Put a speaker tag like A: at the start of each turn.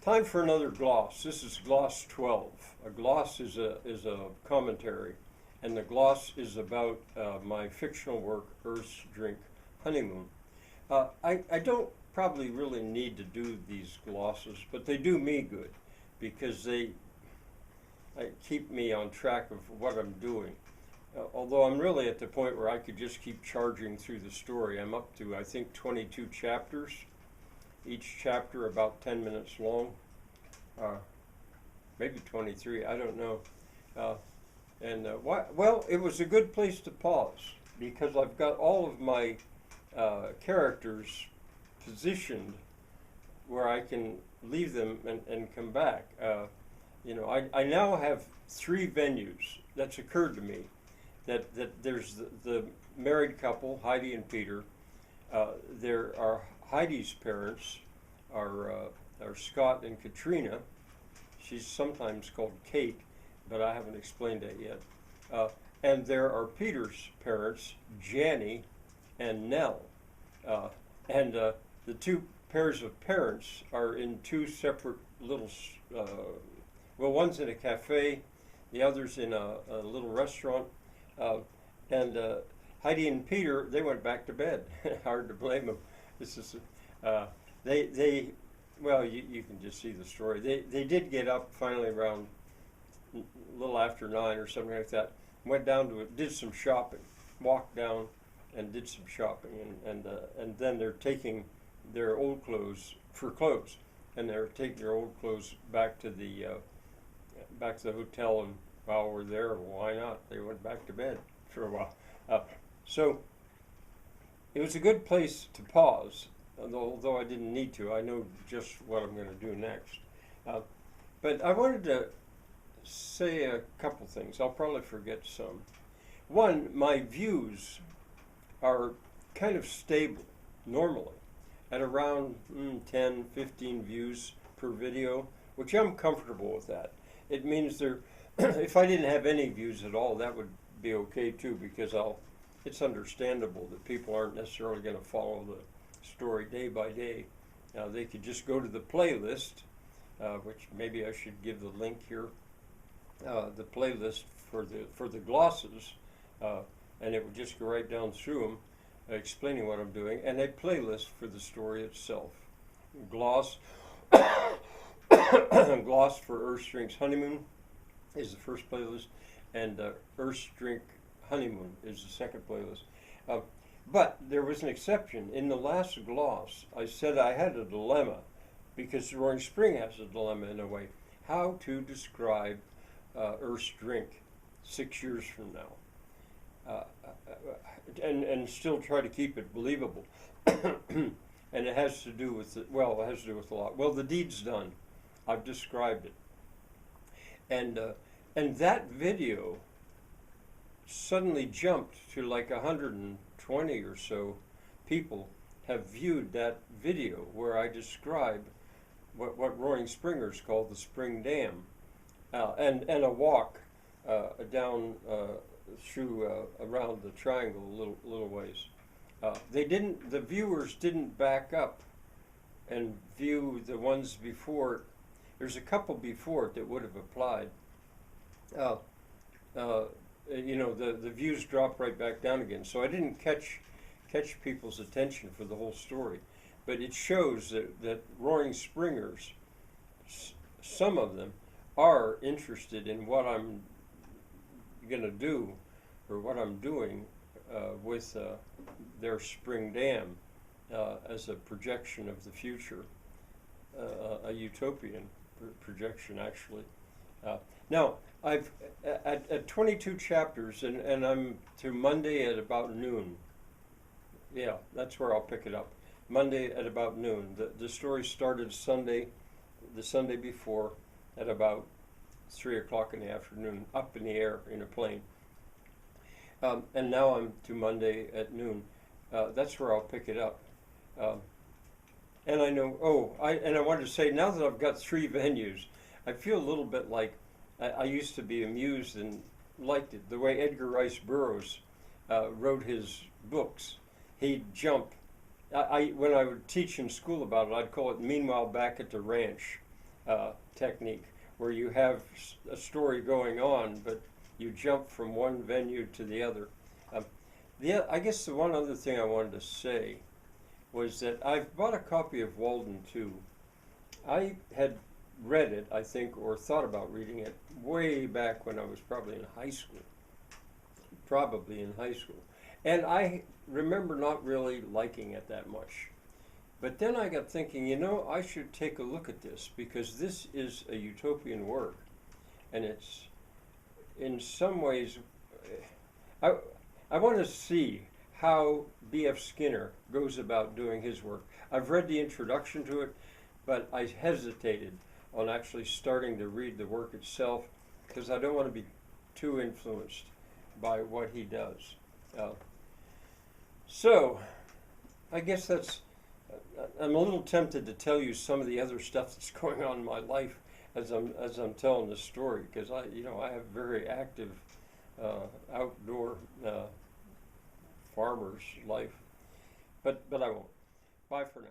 A: Time for another gloss. This is gloss 12. A gloss is a commentary, and the gloss is about my fictional work, Earth's Drink, Honeymoon. I don't probably really need to do these glosses, but they do me good because they keep me on track of what I'm doing. Although I'm really at the point where I could just keep charging through the story. I'm up to, I think, 22 chapters, each chapter about 10 minutes long, maybe 23, I don't know. Well, it was a good place to pause because I've got all of my characters positioned where I can leave them and come back. I now have 3 venues that's occurred to me. That there's the married couple, Heidi and Peter. There are Heidi's parents, are Scott and Katrina. She's sometimes called Kate, but I haven't explained that yet. And there are Peter's parents, Janny and Nell. And the 2 pairs of parents are in 2 separate little, one's in a cafe, the other's in a little restaurant. And Heidi and Peter, they went back to bed. Hard to blame them. This is you can just see the story. They did get up finally around a little after 9 or something like that. Went down to it, did some shopping, walked down and did some shopping, and then they're taking their old clothes for clothes, and they're taking their old clothes back to the hotel. And while we're there, why not? They went back to bed for a while. So it was a good place to pause, although I didn't need to. I know just what I'm going to do next. But I wanted to say a couple things. I'll probably forget some. One, my views are kind of stable normally at around 10, 15 views per video, which I'm comfortable with that. It means if I didn't have any views at all, that would be okay too, because it's understandable that people aren't necessarily going to follow the story day by day. They could just go to the playlist, which maybe I should give the link here, the playlist for the glosses, and it would just go right down through them, explaining what I'm doing, and a playlist for the story itself. Gloss, gloss for Earth's Drink's Honeymoon is the first playlist, and Earth's Drink Honeymoon is the second playlist. But there was an exception. In the last gloss, I said I had a dilemma, because Roaring Spring has a dilemma in a way. How to describe Earth's Drink 6 years from now, and still try to keep it believable. And it has to do with it has to do with a lot. Well, the deed's done. I've described it. And that video suddenly jumped to like 120 or so people have viewed that video where I describe what Roaring Springers call the Spring Dam, and a walk down through around the triangle a little ways. The viewers didn't back up and view the ones before. There's a couple before it that would have applied. The views dropped right back down again. So I didn't catch people's attention for the whole story. But it shows that Roaring Springers, some of them, are interested in what I'm going to do, or what I'm doing with their Spring Dam as a projection of the future, a utopian projection, actually. Now, I've at 22 chapters, and I'm to Monday at about noon. Yeah, that's where I'll pick it up. Monday at about noon. The story started the Sunday before, at about 3 o'clock in the afternoon, up in the air in a plane. And now I'm to Monday at noon. That's where I'll pick it up. And I know, I wanted to say, now that I've got 3 venues, I feel a little bit like I used to be amused and liked it, the way Edgar Rice Burroughs wrote his books. He'd jump. When I would teach in school about it, I'd call it Meanwhile Back at the Ranch. technique, where you have a story going on, but you jump from one venue to the other. Um, I guess the one other thing I wanted to say was that I've bought a copy of Walden too. I had read it, I think, or thought about reading it way back when I was probably in high school. Probably in high school. And I remember not really liking it that much. But then I got thinking, I should take a look at this because this is a utopian work. And it's, in some ways, I want to see how B.F. Skinner goes about doing his work. I've read the introduction to it, but I hesitated on actually starting to read the work itself because I don't want to be too influenced by what he does. So, I guess I'm a little tempted to tell you some of the other stuff that's going on in my life as I'm telling this story, because I have a very active outdoor farmer's life, but I won't. Bye for now.